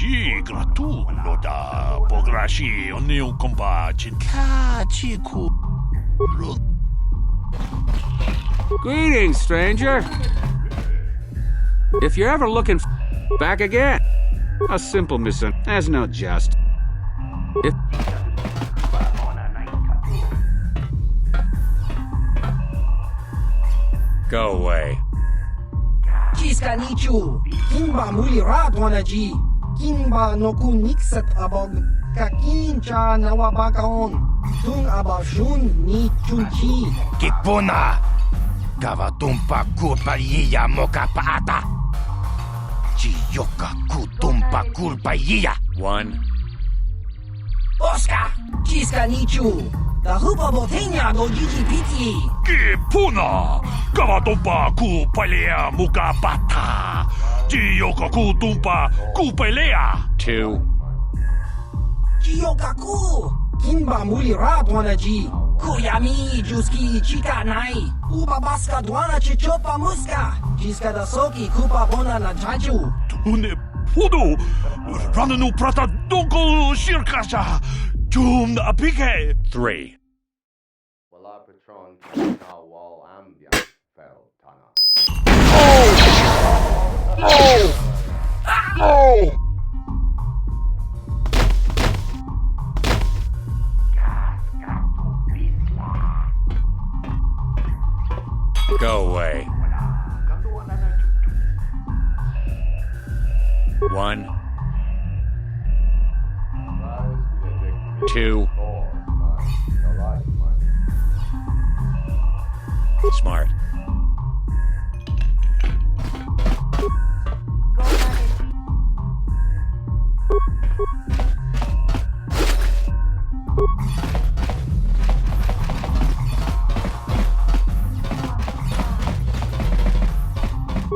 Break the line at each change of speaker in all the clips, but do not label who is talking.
Sì, gratuno da pograshi ogni un compagine. Cacicu.
Greetings, stranger. If you're ever looking back again, a simple mission has no just. If Go away.
Kiska nichu, kimba muli radwanaji, kimba noku nixet abog, kakincha nawabakaon, tung abashun ni chunchi.
Kipuna! Gavatumpa kulpaiya mokapaata! Chiyoka kutumpa kulpaiya!
1.
Oscar, kiska nichu, dahupa botenya go GGPT.
Kipuna! Gavatumpa kupalea mukapata! Chiyoka kutumpa kupelea!
2.
Chiyokaku, kimba muli radwanaji, kuyami juski chika nai, ubabaska dwana chichopa muska, jiska da soki kupa bona na jaju.
Tune pudu! Rananu prata donko shirkasha! Jum apike!
3.
Wala patron na wal ambia fel tana.
Go away. 1. 2. Smart.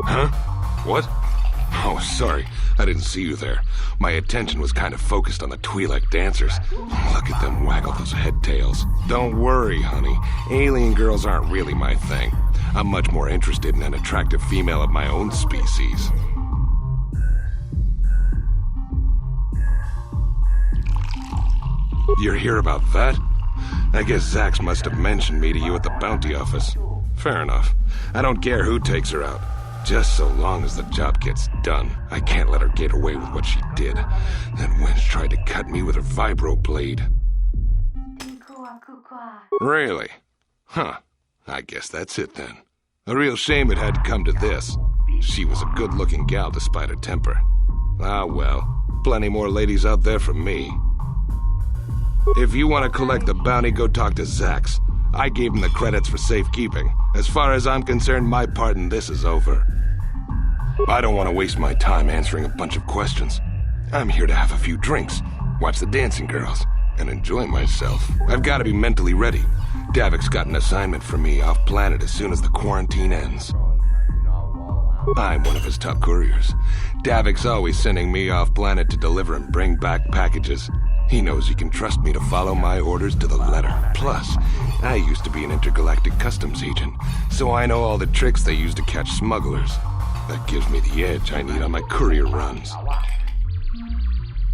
Huh? What? Oh, sorry. I didn't see you there. My attention was kind of focused on the Twi'lek dancers. Look at them waggle those head tails. Don't worry, honey. Alien girls aren't really my thing. I'm much more interested in an attractive female of my own species. You're here about that? I guess Zax must have mentioned me to you at the bounty office. Fair enough. I don't care who takes her out. Just so long as the job gets done. I can't let her get away with what she did. That wench tried to cut me with her vibro blade. Really? Huh. I guess that's it then. A real shame it had to come to this. She was a good-looking gal despite her temper. Ah well, plenty more ladies out there for me. If you want to collect the bounty, go talk to Zax. I gave him the credits for safekeeping. As far as I'm concerned, my part in this is over. I don't want to waste my time answering a bunch of questions. I'm here to have a few drinks, watch the dancing girls, and enjoy myself. I've got to be mentally ready. Davik's got an assignment for me off-planet as soon as the quarantine ends. I'm one of his top couriers. Davik's always sending me off-planet to deliver and bring back packages. He knows he can trust me to follow my orders to the letter. Plus, I used to be an intergalactic customs agent, so I know all the tricks they use to catch smugglers. That gives me the edge I need on my courier runs.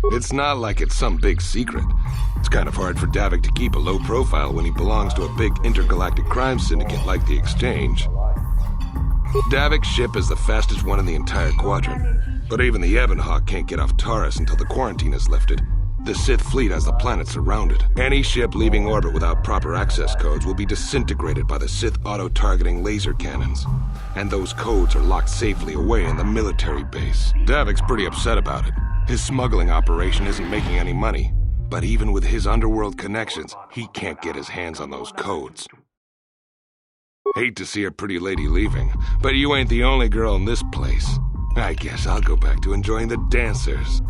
It's not like it's some big secret. It's kind of hard for Davik to keep a low profile when he belongs to a big intergalactic crime syndicate like the Exchange. Davik's ship is the fastest one in the entire quadrant, but even the Ebonhawk can't get off Taurus until the quarantine is lifted. The Sith fleet has the planet surrounded. Any ship leaving orbit without proper access codes will be disintegrated by the Sith auto-targeting laser cannons. And those codes are locked safely away in the military base. Davik's pretty upset about it. His smuggling operation isn't making any money. But even with his underworld connections, he can't get his hands on those codes. Hate to see a pretty lady leaving, but you ain't the only girl in this place. I guess I'll go back to enjoying the dancers.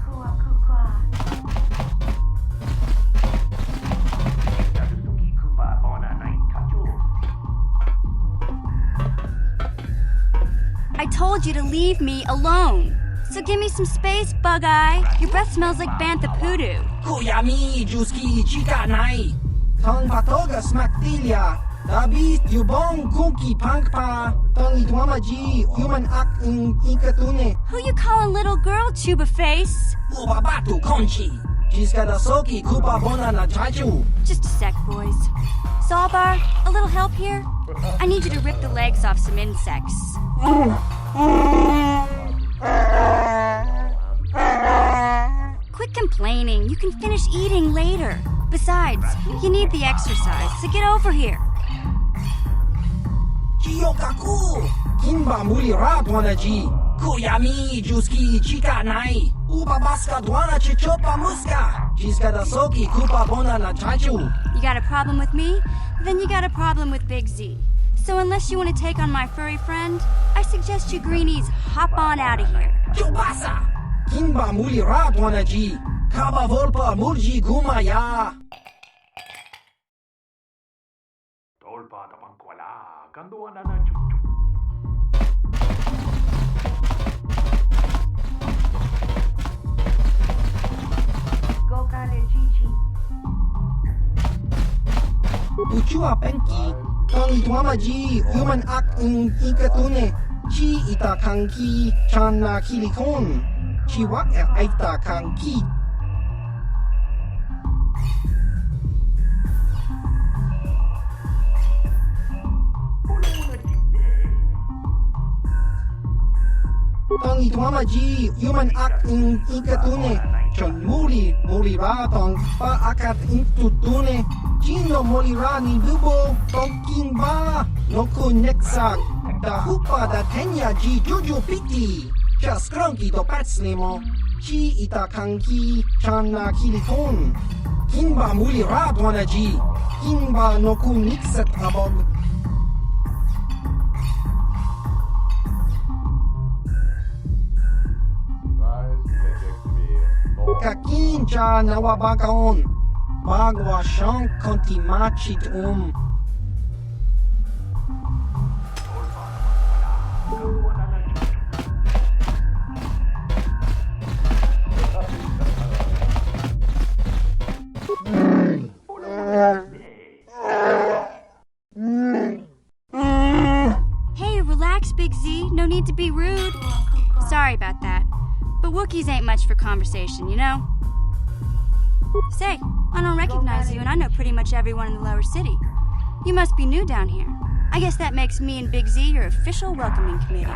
I told you to leave me alone. So give me some space, Bug-Eye. Your breath smells like Bantha Poodoo.
Kuyami juski chika nai. Tong patoga smaktilia. Dabis yubong kunki pangpa. Tong itwamaji human ak ikatune.
Who you calling little girl, Chuba Face?
Ubabatu konchi. Jiskadasoki kupa bona na jaju.
Just a sec, boys. Zalbar, a little help here? I need you to rip the legs off some insects. Quit complaining. You can finish eating later. Besides, you need the exercise, so get over here.
Chiyokaku. Kinba muli rat wanaji. Kuyami juski chika nai. Ubabaska dwana chichopa muska. Jiskadasoki kupa bona na jaju.
You got a problem with me? Then you got a problem with Big Z. So unless you want to take on my furry friend, I suggest you greenies hop on out of here.
Chubasa. Kinba muli rat wanaji. Kaba volpa murji gumaya. Uchua penki. Tong itwamaji human ak ikatune. Chi ita kanki chana kilikon. Chiwak ita kanki. Tong itwamaji human ak ikatune. Chon muli ra tong pa akat intutune. Chino muli ra ni bubo tong king ba. No kuneksak. Da hupa da tenya ji juju piti. Just cronky to patslimo. Chi ita kanki chana kilikon. Kinba muli ra ji. Kinba no kunikset abog. Kakincha nawabakaon. Bagwa shank konti machit
Hey, relax, Big Z. No need to be rude. Sorry about that. But Wookiees ain't much for conversation, you know? Say, I don't recognize you, and I know pretty much everyone in the lower city. You must be new down here. I guess that makes me and Big Z your official welcoming committee.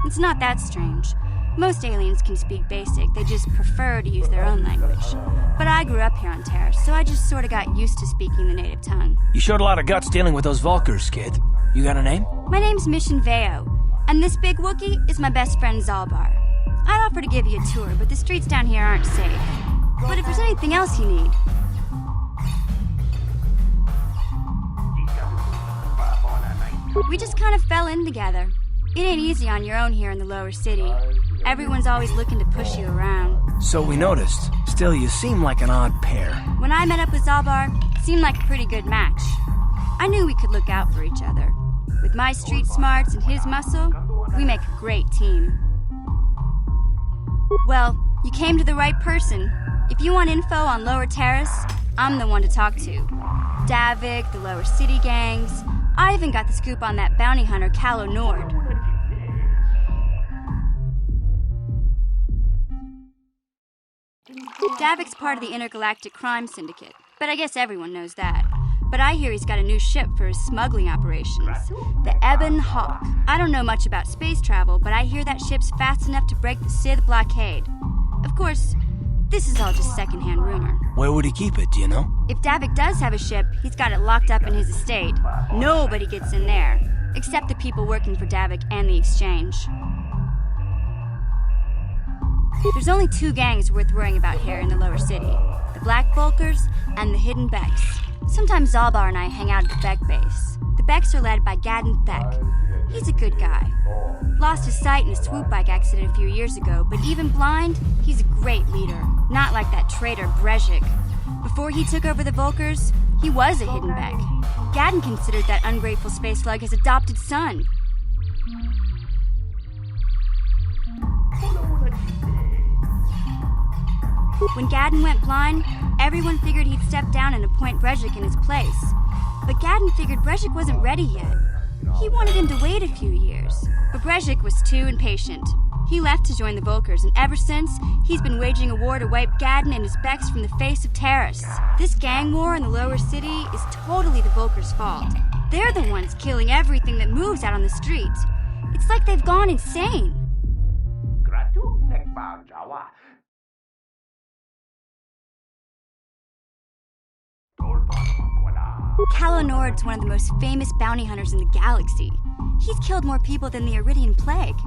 It's not that strange. Most aliens can speak basic, they just prefer to use their own language. But I grew up here on Terrace, so I just sort of got used to speaking the native tongue.
You showed a lot of guts dealing with those Vulkars, kid. You got a name?
My name's Mission Veo, and this big Wookiee is my best friend Zalbar. I'd offer to give you a tour, but the streets down here aren't safe. But if there's anything else you need... We just kind of fell in together. It ain't easy on your own here in the lower city. Everyone's always looking to push you around.
So we noticed. Still, you seem like an odd pair.
When I met up with Zalbar, it seemed like a pretty good match. I knew we could look out for each other. With my street smarts and his muscle, we make a great team. Well, you came to the right person. If you want info on Lower Terrace, I'm the one to talk to. Davik, the Lower City gangs. I even got the scoop on that bounty hunter, Calo Nord. Davik's part of the Intergalactic Crime Syndicate, but I guess everyone knows that. But I hear he's got a new ship for his smuggling operations, the Ebon Hawk. I don't know much about space travel, but I hear that ship's fast enough to break the Sith blockade. Of course, this is all just secondhand rumor.
Where would he keep it, do you know?
If Davik does have a ship, he's got it locked up in his estate. Nobody gets in there, except the people working for Davik and the Exchange. There's only two gangs worth worrying about here in the lower city. The Black Vulkars and the Hidden Becks. Sometimes Zalbar and I hang out at the Beck base. The Becks are led by Gadden Thek. He's a good guy. Lost his sight in a swoop bike accident a few years ago, but even blind, he's a great leader. Not like that traitor Brezhik. Before he took over the Vulkars, he was a Hidden Beck. Gadden considered that ungrateful space slug his adopted son. When Gadden went blind, everyone figured he'd step down and appoint Brejik in his place. But Gadden figured Brejik wasn't ready yet. He wanted him to wait a few years. But Brejik was too impatient. He left to join the Volkers, and ever since, he's been waging a war to wipe Gadden and his Becks from the face of Terrace. This gang war in the lower city is totally the Volkers' fault. They're the ones killing everything that moves out on the street. It's like they've gone insane. Kalonord's one of the most famous bounty hunters in the galaxy. He's killed more people than the Iridian Plague.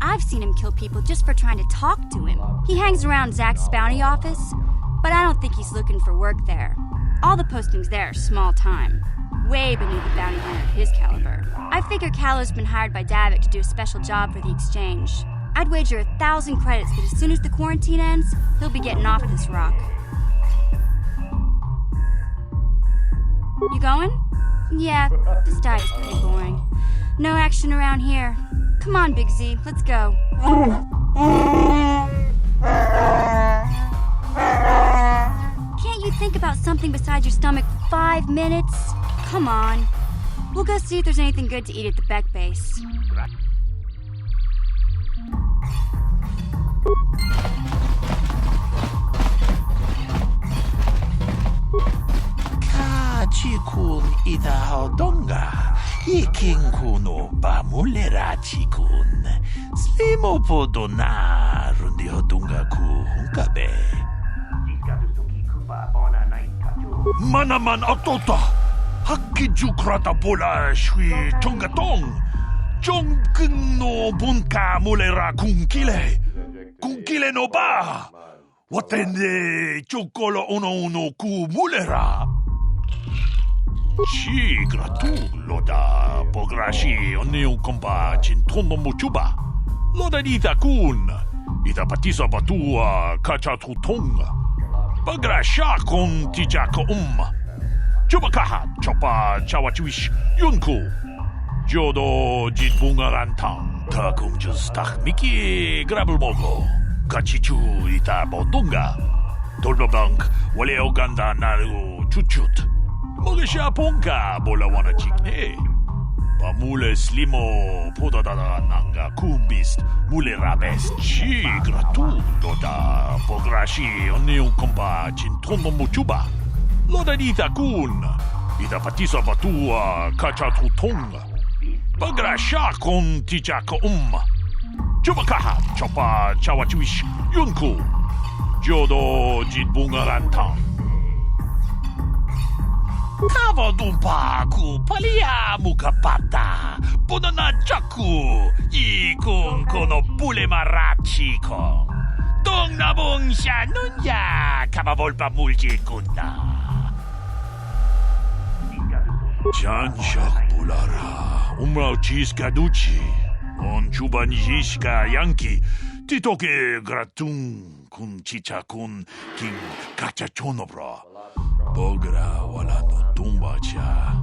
I've seen him kill people just for trying to talk to him. He hangs around Zach's bounty office, but I don't think he's looking for work there. All the postings there are small time, way beneath a bounty hunter of his caliber. I figure Kalo's been hired by Davik to do a special job for the exchange. I'd wager 1,000 credits that as soon as the quarantine ends, he'll be getting off this rock. You going? Yeah, this dive is pretty boring. No action around here. Come on, Big Z, let's go. Can't you think about something besides your stomach for 5 minutes? Come on. We'll go see if there's anything good to eat at the Beck base.
Chikun itahodonga, ikin kuno bamulera chikun, slimo podona rundi hodunga ku hunkabe.
Manaman otota, hakiju krata bola shui tongatong, jongkun no bunka mulera kunkile no ba, watende chokolo uno ku mulera. Ci gratu loda pograshi oneu komba cintono muchuba loda ita kun ita patisa batua kacha tutonga pagrasha kon tijako chubakaha chopa chawachwish yunku jodo jitbunga rantang takum justak miki grabulmogo kachichu ita bodunga dolbabank wale oganda naru chuchut Mogesha ponka bola wana chikne. Pamule slimo podadada nanga kumbist mule rabes chi gratu doda pograshi oneu komba cintono muchuba. Loda dita kun ita patisa batua kacha tutonga. Pagrasha kon tijako Chubakaha chopa chawachwish yunku. Jodo jitbunga rantang. Kavadumpa ku palia mukapata Bonana jaku Ikun kono bule marachiko Dong nabong sha nunya Kavavolpa mulji kunna Janshak bulara Umrao chiska duchi On chuban jishka yanki Titoke gratung Kun chicha kun King kacha chonobra Bogra wala no tumba cha.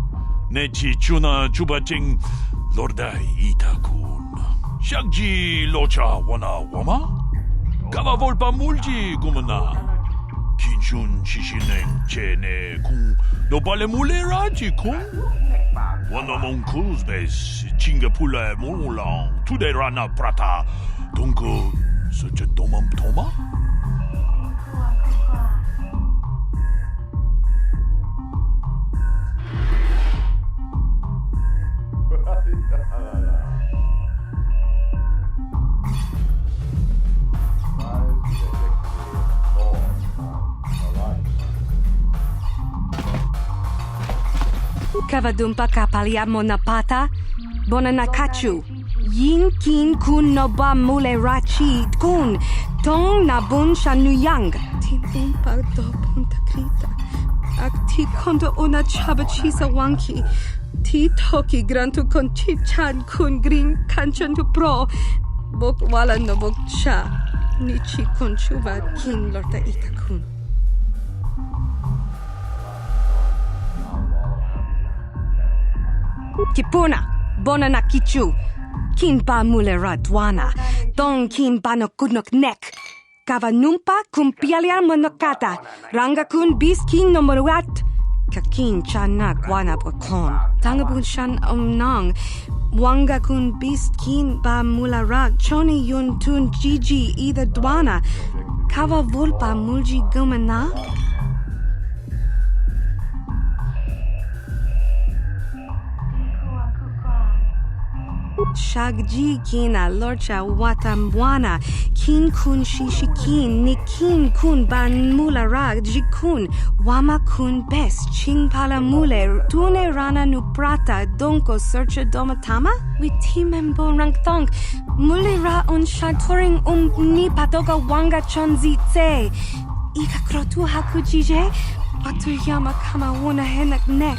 Nechi chuna chubaching lorda itakun. Shagji locha wana wama? Kava volpa mulji gumana. Kinchun shishinen chene kun no bale mule raji kun. Wana mon kuzbes chingapula mulang tude rana prata. Dunko such a domam toma?
Kavadumpa kapalia monapata, bonanakachu. Yin kin kun no ba mule rachi kun, tong nabun shanuyang. Tin umpa do punta krita. Ak ti kondo ona chabachisa wanki. Ti toki grantu kon chichan kun green kanchan tu pro. Bok wala no bok cha. Nichi kun chuba kin lorta itakun. Kipuna, bonana kichu, kin pa mulera dwana, don kin pa no kudnok nek, Kavanumpa kun pialiar monokata. Ranga kun biskin nomoruat. Kakin chana guana brakon. Tangabun shan omnang. Wanga kun biskin ba mularak. Choni yun tun jiji ida dwana. Kava vulpa mulji gumana. Shagji kina lorcha watambwana kin kun shishikin nikin kun ban mulara jikun wama kun bes ching pala mule tune rana nu prata donko searcha domatama witimembo rangthong mulira on shaturing ni patoga wanga chonzi tse ika krotu hakujije watu yama kama wuna henak nek.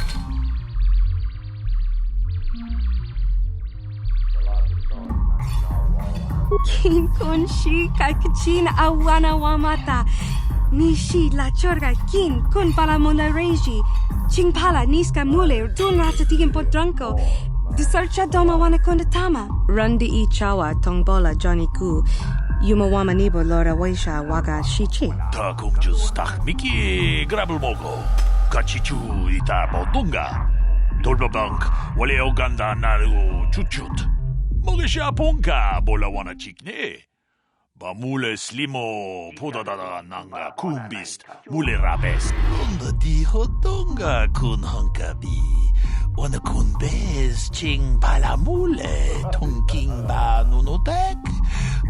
Kin kun shi kakachin awana wamata. Nishi la chorga kin kun pala monareji. Ching pala niska mule tun ratatigin podranko. Disarcha doma wana kundatama. Rundi I chawa tongbola Johnny Ku. Yuma wama nibo lora waisha waga shichi.
Ta kungjus tak miki grabel mogo. Kachichu ita bodunga. Dolbabank wale oganda naru chuchut. Mogesha ponka bola wana chikne. Ba mule slimo podadada nanga kumbist mule rabest.
Onda dijo donga kun honkabi. Wana kun bez ching pala mule tonking ba nunotek.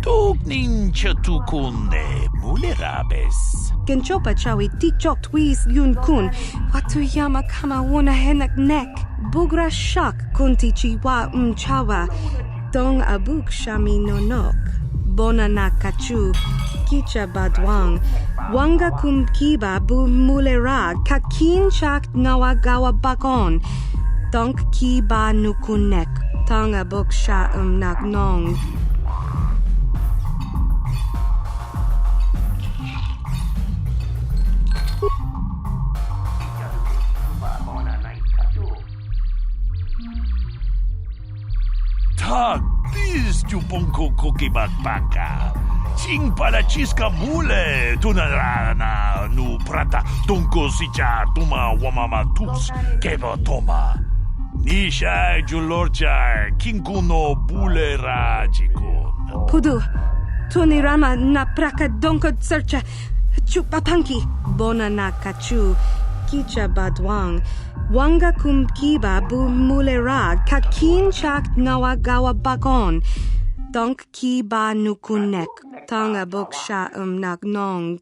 Tugnin chatukune mule rabes.
Genchopa chawi tichok twis yun kun. Watu yama kama wuna henak nek. Bugra shak kunti chiwa chawa. Dong abuk shami nonok. Bona na kachu. Kicha badwang. Wanga kum kiba bu mulera. Kakin chak nawagawa bakon. Donk kiba nukunek. Tong abuk sha nagnong.
Tak bis chuponko kokibak baka. Ching pala chiska mule tunarana nu prata tunko sicha tuma wamama tus keva toma. Nisha julorcha kinkuno bulera jikun.
Pudu. Tunirama na praka donko searcha. Chupapanki. Bona na kachu. Kicha badwang. Wanga kum kiba bu mulera kakin chak nawagawa bakon. Donk kiba nukunek. Tanga boksha nagnong.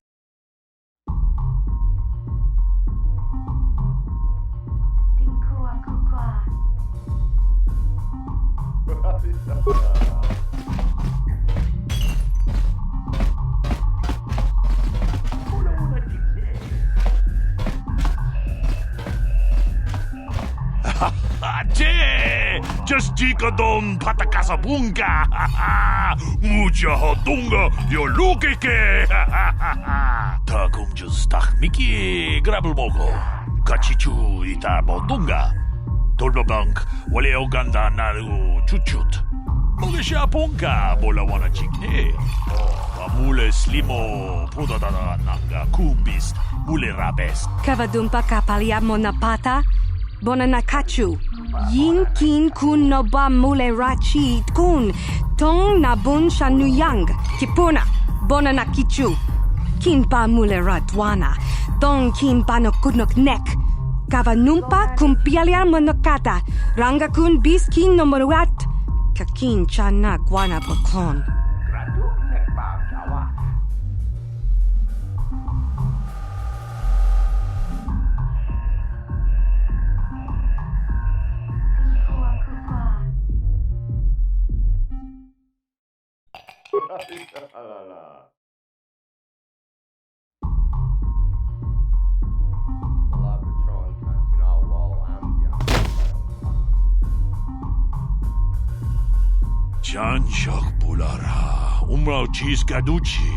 Just jikadon patakasa bunga. Mucha hodunga yo lukeke. Ta kungjus tak miki grabel mogo. Kachichu ita bodunga. Dolbabank wale oganda naru chuchut. Mogesha ponka bola wana chikne. Mule slimo podadada nanga kumbist mule rabest.
Kavadumpa kapalia monapata. Bona nakachu. Yin kin kun no ba mule rachi kun. Tong na bun shanuyang. Kipuna. Bona nakichu. Kin ba mule radwana. Tong kin ba no kunok nek. Kavanumpa kun pialiar monokata. Ranga kun bis kin no moruat. Kakin chana guana bakon.
Janshak bulara, umrao chiskaduchi,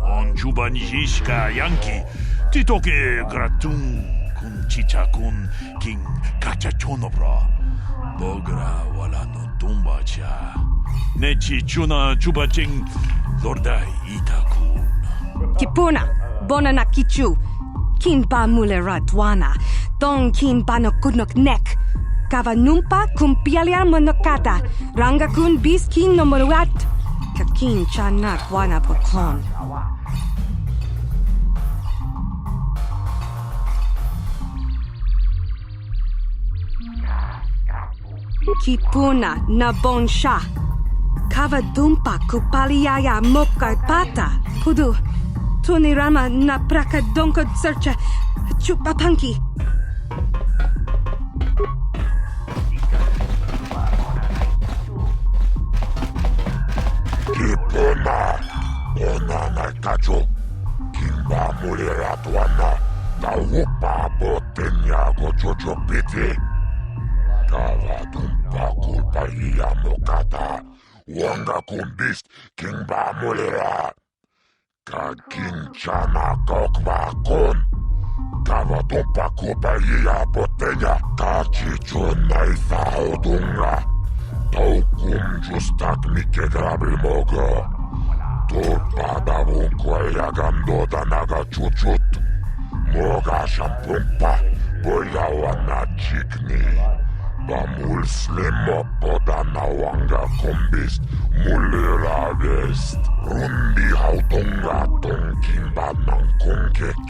on chubanjishka yanki, titoke gratun kun chicha kun king kachachonobra, bogra wala no tumbacha, nechi chuna chubaching lordai itakun.
Kipuna, Bonana Kichu, Kinba Mulera Dwana, Don Kinba no Kunok Nek, Kavanumpa Kumpialia Monokata, Ranga Kun Biskin no Moruat, Kakin Chanak Wana Poklon. Kipuna na bonsha. Kavadumpa kupaliaya moka pata. Pudu. Tunirama na praka donko searcha. Chupapanki.
Kipuna. Ona na kacho. Kimba mulera tuana. Taupa botenya go jojo piti. Kavadumpa kulpaia mokata. Wanga kumbist kingba mulera. Kakin chana kokva kon. Kavadumpa kulpaia botenya. Kachichun naitha odunga. Taukum justak mike grabil mogo. Tulpada vunkoja gandoda naga chuchut. Moga shampumpa. Boyawa na chikni. Bamul slimo podana wanga kombist mulera vest rundi hautonga tonkin banang konkek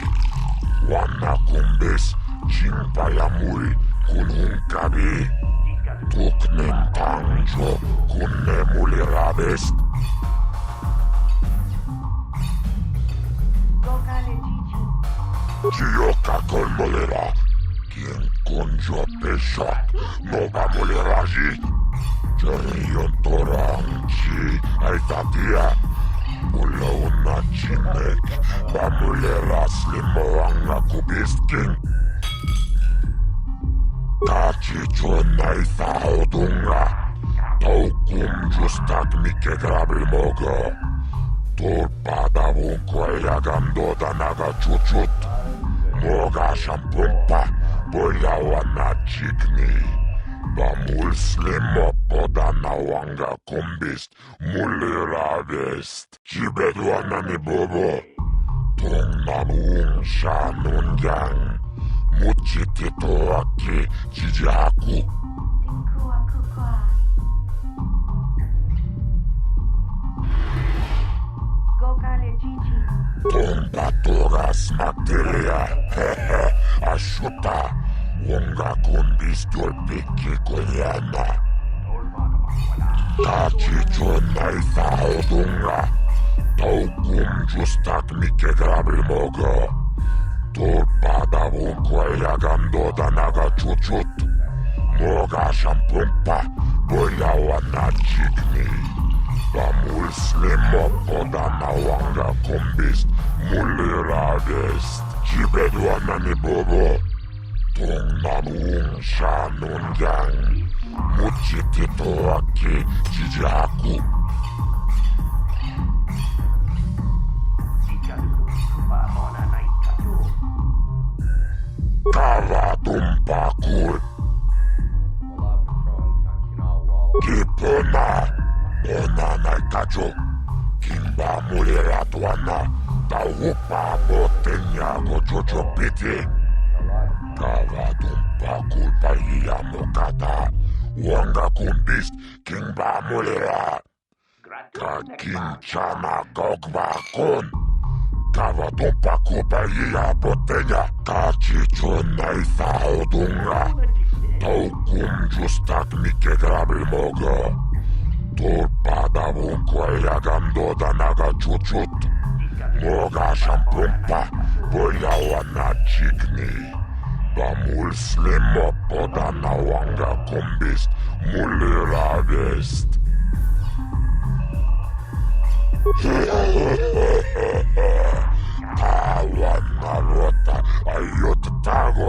wana kombis chimpa ya mul kununkabi tuknen tangjo kunne mulera vest Chiyoka kolmolera Quien conjo peshak no va moleraji Jarion toranchi aitatia Mula una chinek va molera slimoanga kubiskin Tachi chona itha odunga Taukum justak mike grabil mogo Tulpada vunkoja gandoda naga chuchut Moga shampumpa Boyawa na chikni Bamul slimo podana wanga kombist Mulera vest Chibedwana ni bobo Tong nanuung sha nungyang Muchitito aki chijaku Tonda togas materia Ashuta Wonga kombis dolpiki koyana Tachi chona itha odunga Taukum justak mike grabil mogo Tulpada vunkoja gandoda naga chuchut Moga shampumpa Boyawa na chikni Bamul slimo podana wanga kombist mulera vest Chibedwana ni bobo Tong nanuung sha nungyang Muchitito aki chijaku Kavadumpa kul Kipuna Ona na kacho Kimba mulera tuana Taupa botenya go jojo piti Kavadumpa kulpaia mokata Wanga kumbist Kimba mulera Kakin chana gogva kon Kavadumpa kulpaia botenya Kachichuna itha odunga Taukum justak mike grabil mogo Tulpada vunkoja gandoda naga chuchut Moga shampumpa Boyawa na chikni Bamul slimo podana wanga kombist Mulera vest Tawana rota ayot tago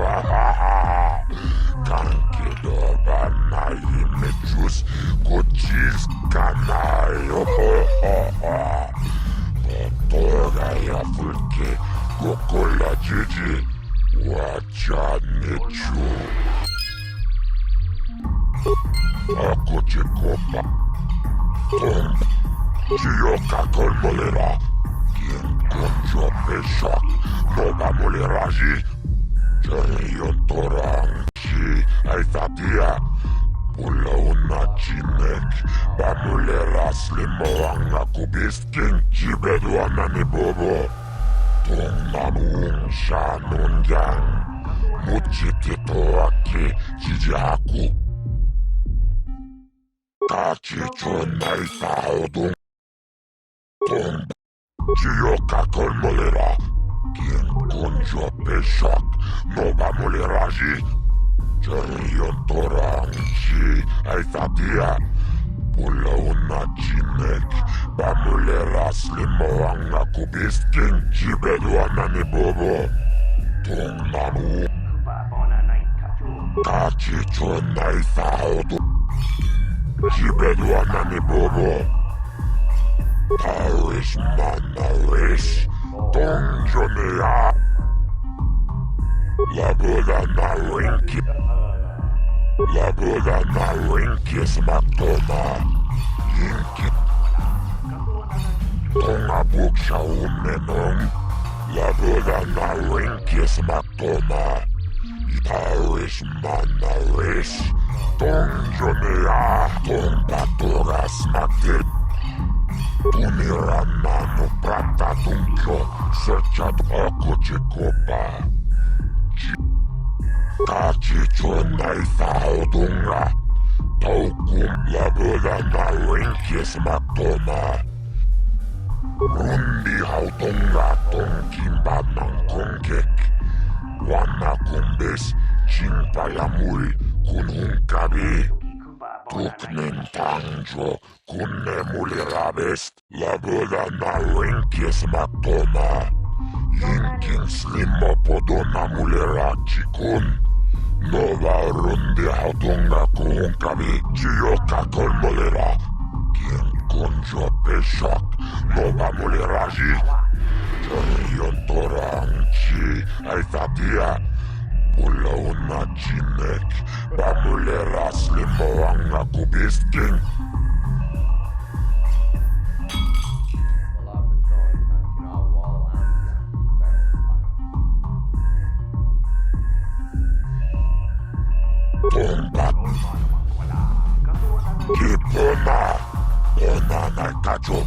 Kankidoba na imechus Kuchis kanayo Toga ya fulke Kokola jiji Wacha nechu Ako chikopa Tom Chiyoka kolmolera Quien conjo
pesok Nova muleraji Jerion torang Si ay fatia Pulaon na chinek Bamuleras limo ang akubisking Jibedwa na ni Bobo Tong namung siya nun yang Muchitito aki Jijaku Kachichon na itaodong Tong Jiyoka kolmolera Kien konjo pesok Nova muleraji Jerion torang si ay fatia Pulaon na chinek Bamuleras limo ang akubisking Jibedwa na ni Bobo Tong namu Kachichon na itaodo Jibedwa na ni Bobo Paris manaris Tong jonea Laboda na rinki Laboda na rinkis magtoma Yinki Tong abuk siya umenong Laboda na rinkis magtoma Paris manaris Tong jonea Tong paturas magtit Tuniran na no prata tungkyo Serchat ako chikopa Kachichon na itaodunga Taukum laboda na rinkis magtoma Rundi hautunga tong kimba ng kongkek Wana kumbes chingpayamul kunung kabi Tuknen tangjo kunne mulirabes Laboda na rinkis magtoma Yinkin slimo podo na mulerachikun Nova rundi hautunga kung kabi Jiyoka kolmolera Kien konjo pesok Nova muleraji Jerion torang chi ay fatia Pulaon na chinek Bamuleras limo ang akubisking Tombat Kipona Ona na kacho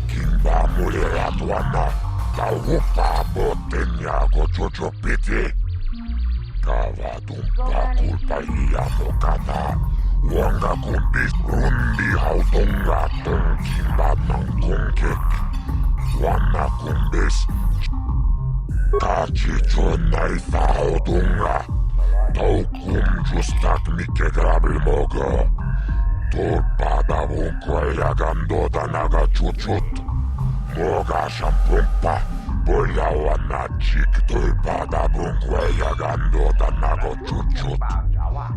Kimba muleratwana Taupa botenya ko chochopiti Kavadumpa kulpa iya mokana Wanga kumbis rundi hautunga tong kimba ng kongkek Wana kumbis Kachichon na itaodunga Taukum justak mikegrabel mogo Torpada vunkwaya gandoda naga chuchut Moga shampumpa Boyawa na chik torpada vunkwaya gandoda nago chuchut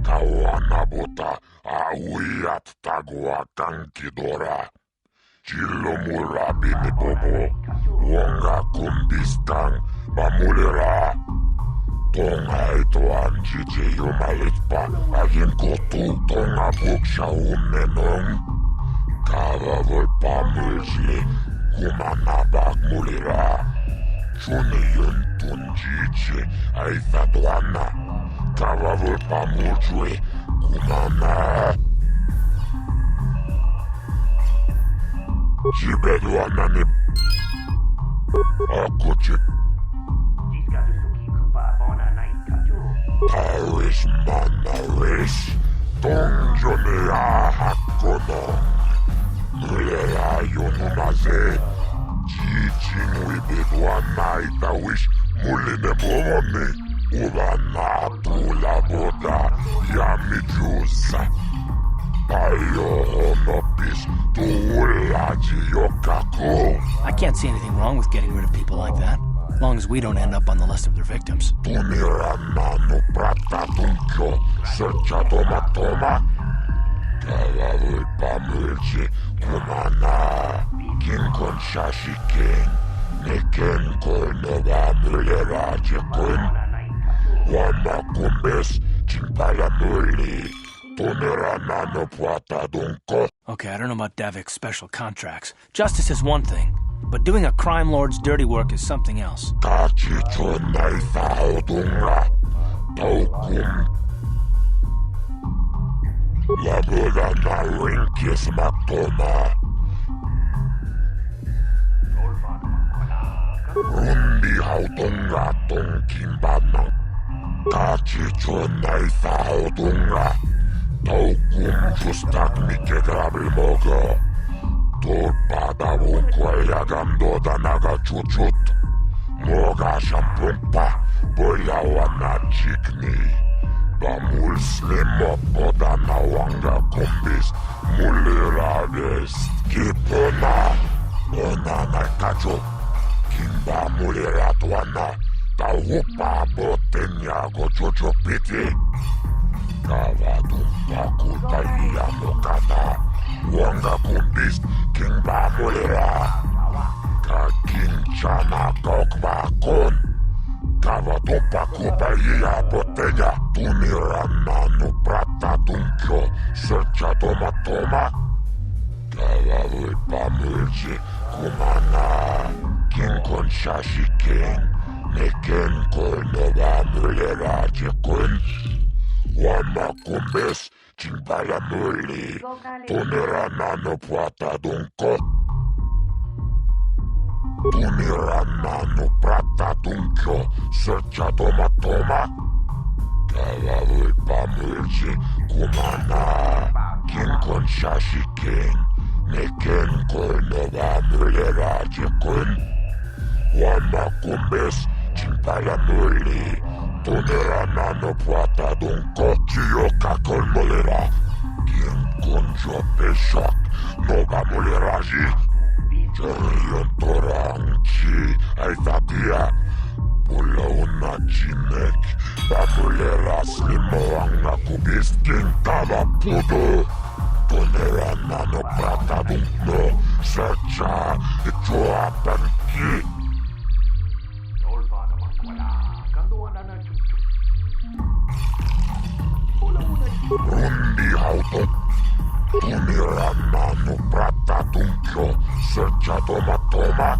Kawana buta awiyat tagwa kankidora Chilo murabi ni bobo Wonga kumbistang mamulera Tonga ito ang jiji yumalit pa Agin ko tu tonga buk siya umenong Kavavol pa mulsli Kumanabak mulira Chuni yun tun jiji ay fatwana Kavavol pa mulsli Kumana Jibedwa na ni Ako chik Paris manaris Tongjonea hakonong Mulera yonumaze Jijing wibidwa na itawish Muline bomoni Ubana tula boda Yami jusa Payo honopis Tuulaji yokako
I can't see anything wrong with getting rid of people like that. As long as we don't end up on the list of their victims.
Tuniranano prata tunkyo Sercha toma Kavavul pamulchi Kumana Kinkon shashikin Niken kolnova mulera jekun Wama kumbes Chimpala muli Tuniranano puata dunko
Okay, I don't know about Davik's special contracts. Justice is one thing, but doing a crime lord's dirty work is something else.
같이 존나이 싸우동라 더욱군 라보다 나윈 기스막도마 rundihaudunga tongkimbana 같이 존나이 싸우동라 더욱군 주스탁 미케 그랍을 먹어 돌바다본 거야 감도다 나가 주춧 뭐가 샴푸파 보야와 나직니 나물 슬림업보다 나왕가 콤비스 물리라베스 기쁘나 너나 날 가져 긴바 물리라도 왔나 나 오빠 뭐 됐냐고 조조피티 가와둥바 굴다이야 못가다 왕가 콤비스 긴바 물리라 가긴자나 kokvakon Kava tupa kupäjiä potteja Tuniranna nuprata tunkio Sörtsä tomatoma Kava voipa myrsi kumana Kinkon shashiken Neken kolnova myllerajekon Wamma kumbes Chimpala mylli Tuniranna nuprata tunko Tuniranna nuprata tunkio Sörtsä tomatoma Kava voipa myrsi kumana Kinkon shashiken Neken kolnova myllerajekon Wamma kumbes Chimpala mylli Tuniranna nuprata tunko Chiyoka kolmolera Kinkon jopeshak Nova mulleraji Jarion torangchi Aitatia Pulauna chinek Bamulera slimoanga kubiskin Tava pudo Tonerana no prata dunkno Sercha Choapanki Rundi hauto Tuniranna no prata tunkio Sörtsä tomatoma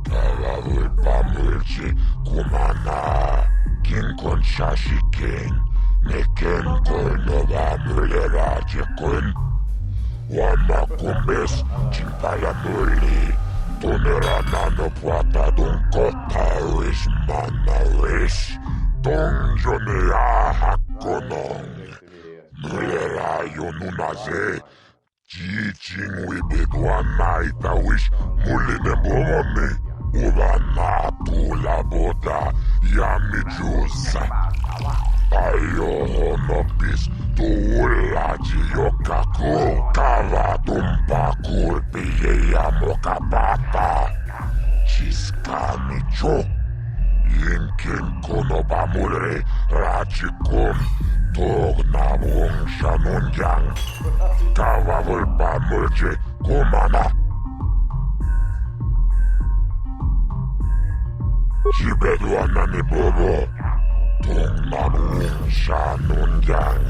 Kava voipa myrsi kumana Kinkon shashiken Neken kolnova myllerajekon Wamma kumbes Chimpala mylli Tuniranna no prata tunko Tauis manauis Tongjonia hakkonong Myllera jonunase Jijing wibedwa naita wish Muline bomoni Uvana tula boda Yami juza Ayo honopis Tuulaji yokaku Kava tumpa kulpi ya mokapata Chiskani cho Yinkin konoba mulre Rajikum Togna wong shanunjang Kava voipa murji kumana Jibeduanani bobo Togna wong shanunjang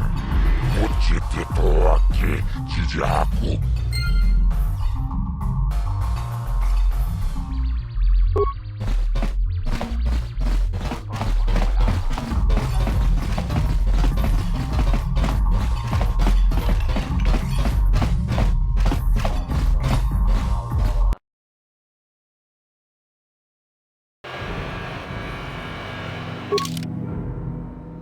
Uchiti toaki jijaku
you